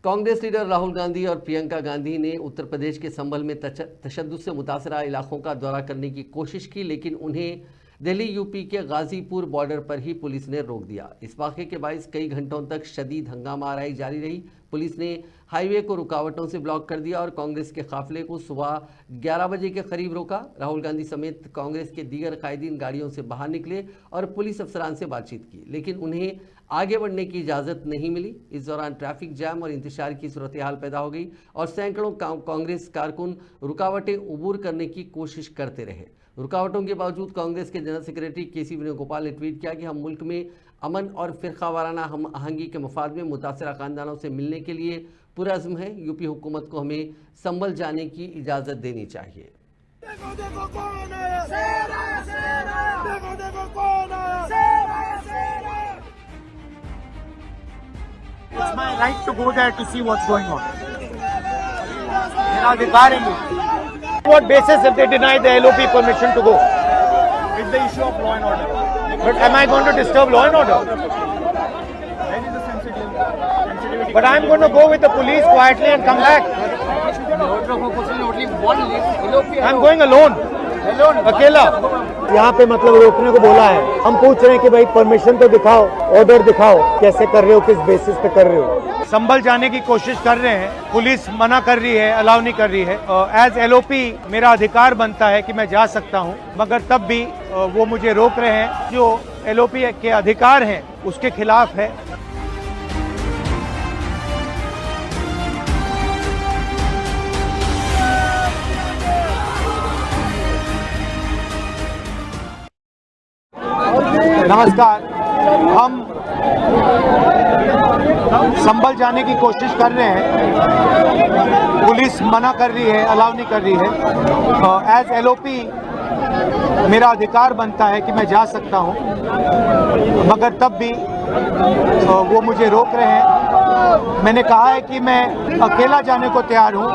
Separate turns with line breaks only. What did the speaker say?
Congress leader Rahul Gandhi और प्रियंका गांधी ने उत्तर प्रदेश के संभल में तशद्दुद से मुतासरा इलाकों का दौरा करने की कोशिश की, लेकिन उन्हें दिल्ली यूपी के गाजीपुर बॉर्डर पर ही पुलिस ने रोक दिया। इस वाक़े के बायस कई घंटों तक शदीद हंगामा आराई जारी रही। पुलिस ने हाईवे को रुकावटों से ब्लॉक कर दिया और कांग्रेस के काफिले को सुबह 11 बजे के करीब रोका। राहुल गांधी समेत कांग्रेस के दीगर कायदीन गाड़ियों से बाहर निकले और पुलिस अफसरान से बातचीत की, लेकिन उन्हें आगे बढ़ने की इजाज़त नहीं मिली। इस दौरान ट्रैफिक जाम और इंतशार की सूरत हाल पैदा हो गई और सैकड़ों कांग्रेस कारकुन रुकावटें उबूर करने की कोशिश करते रहे। रुकावटों के बावजूद कांग्रेस के जनरल सेक्रेटरी केसी वेणुगोपाल ने ट्वीट किया कि हम मुल्क में अमन और फिरकावाराना हम आहंगी के मफाद में मुतासरा खानदानों से मिलने के लिए पुरअज़्म है। यूपी हुकूमत को हमें संभल जाने की इजाज़त देनी चाहिए।
देखो देखो कौन आया, शेर आया, शेर आया। देखो देखो कौन आया, शेर आया, शेर आया।
It's my right to go there to see what's going on. मेरा अधिकार है ये। What basis if they deny the LOP permission to go? It's the issue of law and order. But am I going to disturb law and order? That is the sensitivity. But I'm going to go with the police quietly and come back. I'm going alone. अकेला। यहाँ पे मतलब रोकने को बोला है। हम पूछ रहे हैं कि भाई परमिशन तो दिखाओ, ऑर्डर दिखाओ, कैसे कर रहे हो, किस बेसिस पे कर रहे हो। संभल जाने की कोशिश कर रहे हैं, पुलिस मना कर रही है, अलाउ नहीं कर रही है। एज LOP मेरा अधिकार बनता है कि मैं जा सकता हूँ, मगर तब भी वो मुझे रोक रहे हैं। जो LOP के अधिकार हैं उसके खिलाफ है। नमस्कार, हम संभल जाने की कोशिश कर रहे हैं, पुलिस मना कर रही है, अलाउ नहीं कर रही है। एज LOP मेरा अधिकार बनता है कि मैं जा सकता हूं, मगर तब भी वो मुझे रोक रहे हैं। मैंने कहा है कि मैं अकेला जाने को तैयार हूं।